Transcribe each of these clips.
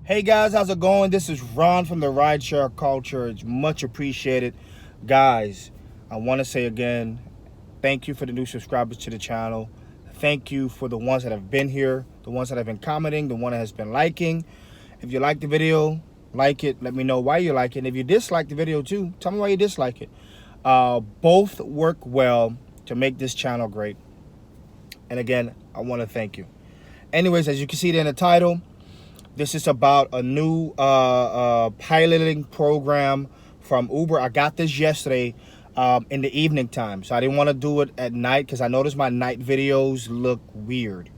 Hey guys, how's it going? This is Ron from the Rideshare Culture. It's much appreciated. Guys, I want to say again, thank you for the new subscribers to the channel. Thank you for the ones that have been here, the ones that have been commenting, the one that has been liking. If you like the video, like it. Let me know why you like it. And if you dislike the video too, tell me why you dislike it. Both work well to make this channel great. And again, I want to thank you. Anyways, as you can see there in the title, this is about a new piloting program from Uber. I got this yesterday in the evening time. So I didn't want to do it at night because I noticed my night videos look weird.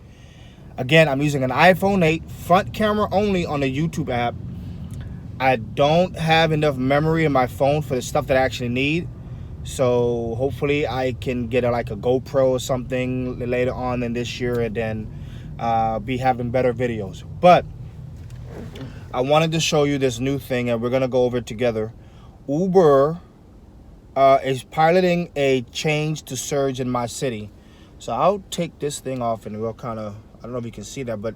Again, I'm using an iPhone 8, front camera only on the YouTube app. I don't have enough memory in my phone for the stuff that I actually need. So hopefully I can get like a GoPro or something later on in this year and then be having better videos. But I wanted to show you this new thing, and we're going to go over it together. Uber is piloting a change to surge in my city. So I'll take this thing off, and we'll kind of, I don't know if you can see that, but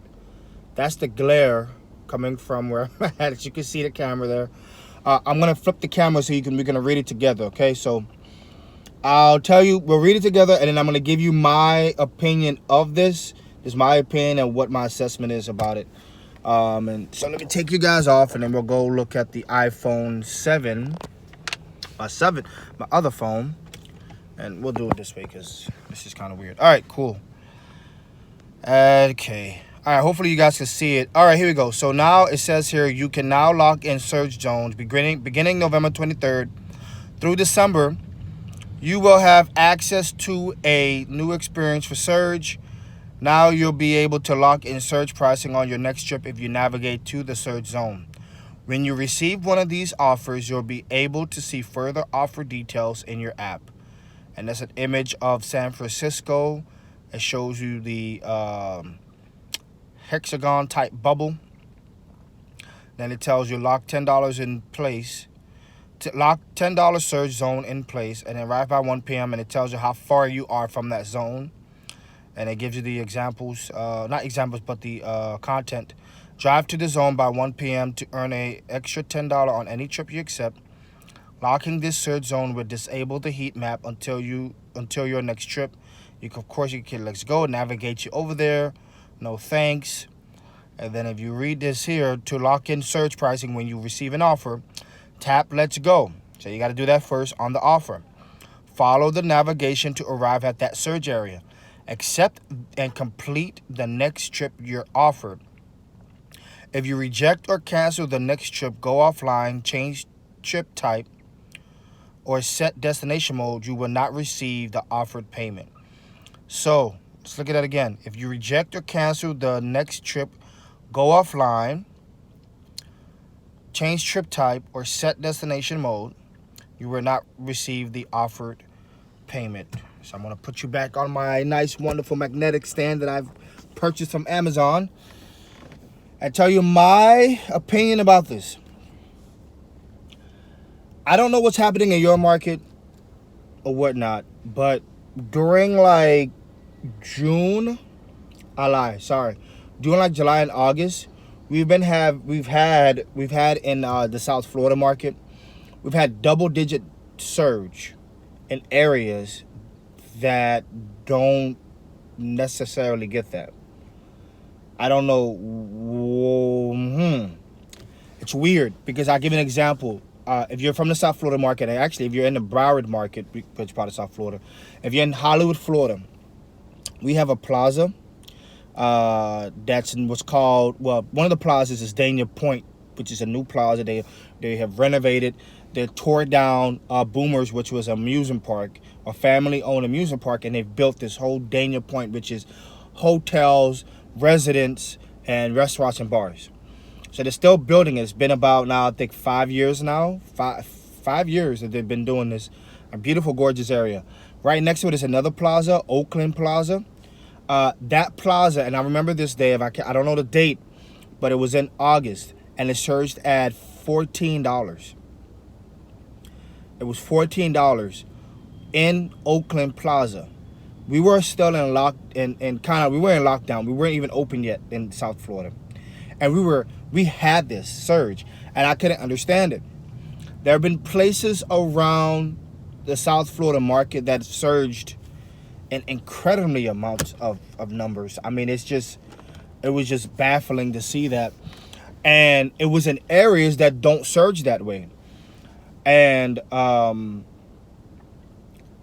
that's the glare coming from where I'm at. You can see the camera there. I'm going to flip the camera so we're going to read it together, okay? So I'll tell you, we'll read it together, and then I'm going to give you my opinion of this. This is my opinion and what my assessment is about it. And so let me take you guys off, and then we'll go look at the iPhone 7, my other phone, and we'll do it this way because this is kind of weird. All right, cool. Okay. All right, hopefully you guys can see it. All right, here we go. So now it says here, you can now lock in surge zones beginning November 23rd through December. You will have access to a new experience for surge. Now you'll be able to lock in surge pricing on your next trip if you navigate to the surge zone. When you receive one of these offers, you'll be able to see further offer details in your app. And that's an image of San Francisco. It shows you the hexagon type bubble. Then it tells you lock $10 in place. Lock $10 surge zone in place and arrive by 1 p.m. and it tells you how far you are from that zone. And it gives you the examples, not examples, but the content. Drive to the zone by 1 p.m. to earn an extra $10 on any trip you accept. Locking this surge zone will disable the heat map until your next trip. Of course, you can let's go, navigate you over there. No thanks. And then if you read this here, to lock in surge pricing when you receive an offer, tap let's go. So you got to do that first on the offer. Follow the navigation to arrive at that surge area. Accept and complete the next trip you're offered. If you reject or cancel the next trip, go offline, change trip type, or set destination mode, you will not receive the offered payment. So let's look at that again. If you reject or cancel the next trip, go offline, change trip type, or set destination mode, you will not receive the offered payment. So I'm going to put you back on my nice, wonderful magnetic stand that I've purchased from Amazon and tell you my opinion about this. I don't know what's happening in your market or whatnot, but during like June, during like July and August, we've had in the South Florida market, we've had double-digit surge in areas that don't necessarily get that. I don't know. It's weird because I'll give you an example. If you're from the South Florida market, and actually if you're in the Broward market, which is part of South Florida, if you're in Hollywood, Florida, we have a plaza that's in what's called, well, one of the plazas is Dania Point, which is a new plaza. They have renovated. They tore down Boomers, which was an amusement park, a family-owned amusement park, and they've built this whole Dania Point, which is hotels, residents, and restaurants and bars. So they're still building it. It's been about now, I think, 5 years now. Five years that they've been doing this. A beautiful, gorgeous area. Right next to it is another plaza, Oakland Plaza. That plaza, and I remember this day, I don't know the date, but it was in August, and it surged at $14. It was $14 in Oakland Plaza. We were still in we were in lockdown. We weren't even open yet in South Florida. and we had this surge, and I couldn't understand it. There have been places around the South Florida market that surged in incredibly amounts of numbers. I mean, it was just baffling to see that. And it was in areas that don't surge that way. And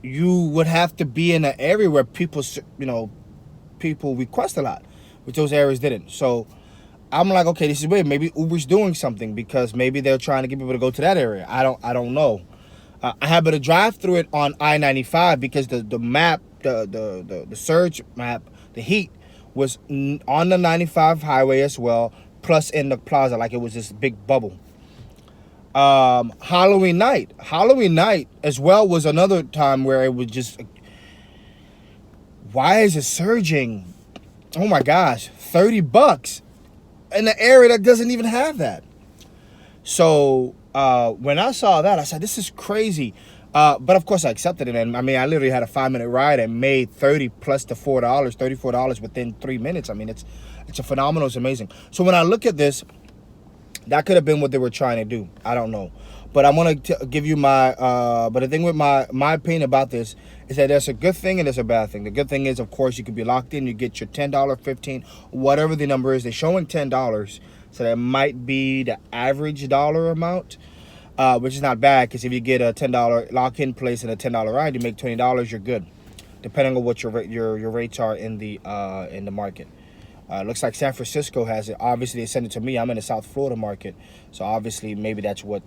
you would have to be in an area where people request a lot, which those areas didn't. So I'm like, okay, this is weird. Maybe Uber's doing something because maybe they're trying to get people to go to that area. I don't know. I happened to drive through it on I-95 because the map, the surge map, the heat was on the 95 highway as well, plus in the plaza, like it was this big bubble. Halloween night as well was another time where it was just, why is it surging? Oh my gosh, $30 in an area that doesn't even have that. So when I saw that, I said, this is crazy. But of course I accepted it. And I mean, I literally had a 5-minute ride and made 30 plus the $34 within 3 minutes. I mean, it's a phenomenal, it's amazing. So when I look at this, that could have been what they were trying to do. I don't know. But I want to give you my, but the thing with my opinion about this is that there's a good thing and there's a bad thing. The good thing is, of course, you could be locked in. You get your $10, $15, whatever the number is. They're showing $10. So that might be the average dollar amount, which is not bad, because if you get a $10 lock-in place and a $10 ride, you make $20, you're good, depending on what your rates are in the market. Looks like San Francisco has it. Obviously, they send it to me. I'm in the South Florida market, so obviously maybe that's what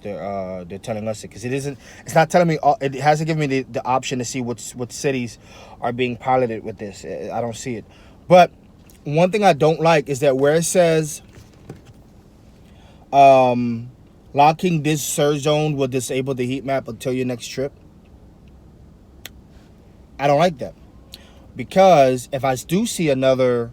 they're telling us, because it's not telling me. It hasn't given me the option to see what cities are being piloted with this. I don't see it. But one thing I don't like is that where it says locking this surge zone will disable the heat map until your next trip. I don't like that, because if I do see another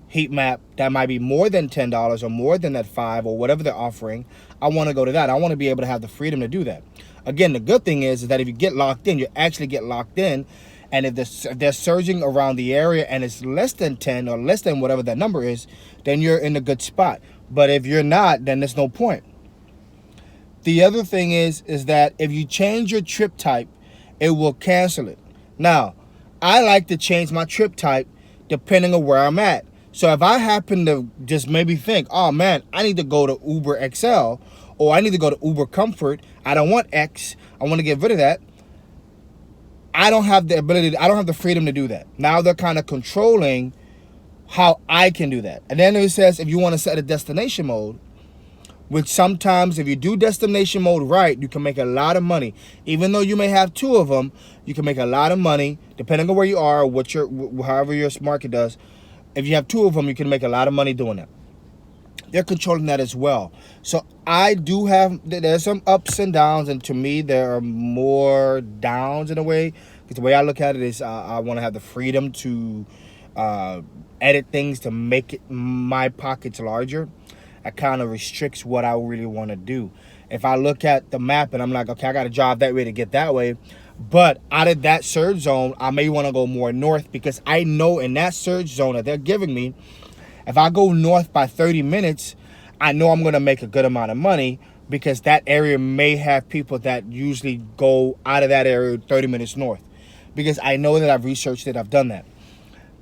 heat map that might be more than $10 or more than that $5 or whatever they're offering, I want to go to that. I want to be able to have the freedom to do that. Again, the good thing is that if you get locked in, you actually get locked in. And if they're surging around the area and it's less than 10 or less than whatever that number is, then you're in a good spot. But if you're not, then there's no point. The other thing is that if you change your trip type, it will cancel it. Now, I like to change my trip type depending on where I'm at. So if I happen to just maybe think, oh man, I need to go to Uber XL, or I need to go to Uber Comfort, I don't want X, I want to get rid of that, I don't have the ability, I don't have the freedom to do that. Now they're kind of controlling how I can do that. And then it says if you want to set a destination mode, which sometimes if you do destination mode right, you can make a lot of money. Even though you may have 2 of them, you can make a lot of money depending on where you are, or however your market does. If you have 2 of them, you can make a lot of money doing that. They're controlling that as well. So I do have, there's some ups and downs, and to me there are more downs in a way, because the way I look at it is I want to have the freedom to edit things to make my pockets larger. That kind of restricts what I really want to do. If I look at the map and I'm like, okay, I got to drive that way to get that way, but out of that surge zone, I may want to go more north, because I know in that surge zone that they're giving me, if I go north by 30 minutes, I know I'm going to make a good amount of money, because that area may have people that usually go out of that area 30 minutes north, because I know that I've researched it, I've done that.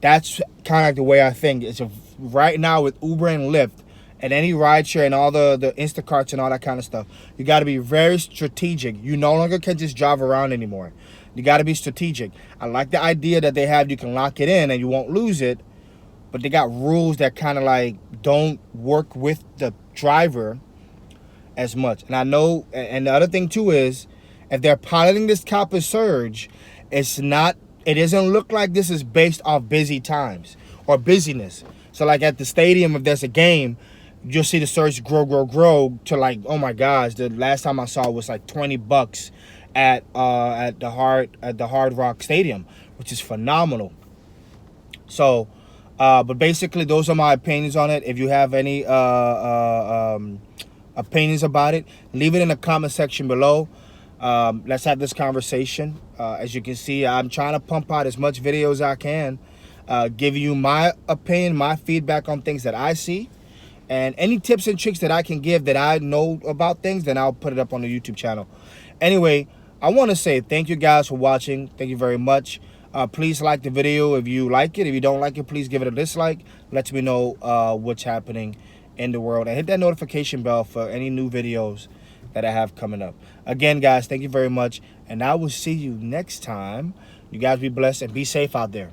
That's kind of like the way I think. It's right now with Uber and Lyft and any rideshare and all the Instacarts and all that kind of stuff, you got to be very strategic. You no longer can just drive around anymore. You got to be strategic. I like the idea that they have, you can lock it in and you won't lose it, but they got rules that kind of like don't work with the driver as much. And I know, and the other thing too is, if they're piloting this type of surge, it doesn't look like this is based off busy times or busyness. So like at the stadium, if there's a game, you'll see the surge grow to like, oh my gosh, the last time I saw it was like $20 at the Hard Rock Stadium, which is phenomenal. So but basically those are my opinions on it. If you have any opinions about it, leave it in the comment section below. Let's have this conversation. As you can see, I'm trying to pump out as much videos as I can, give you my opinion, my feedback on things that I see. And any tips and tricks that I can give that I know about things, then I'll put it up on the YouTube channel. Anyway, I want to say thank you guys for watching. Thank you very much. Please like the video if you like it. If you don't like it, please give it a dislike. Let me know what's happening in the world. And hit that notification bell for any new videos that I have coming up. Again, guys, thank you very much. And I will see you next time. You guys be blessed and be safe out there.